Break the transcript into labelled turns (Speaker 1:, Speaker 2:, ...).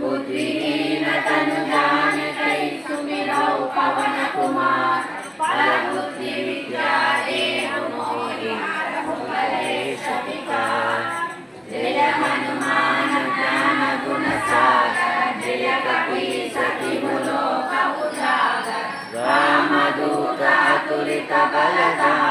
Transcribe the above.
Speaker 1: बुद्धिहीन तनु जानिकै सुमिरौ पवन कुमार बल बुद्धि विद्या देहु मोहि हरहु कलेश विकार। जय हनुमान ज्ञान गुण सागर जय कपीस तिहु लोक उजागर रामदूत अतुलित बलधाम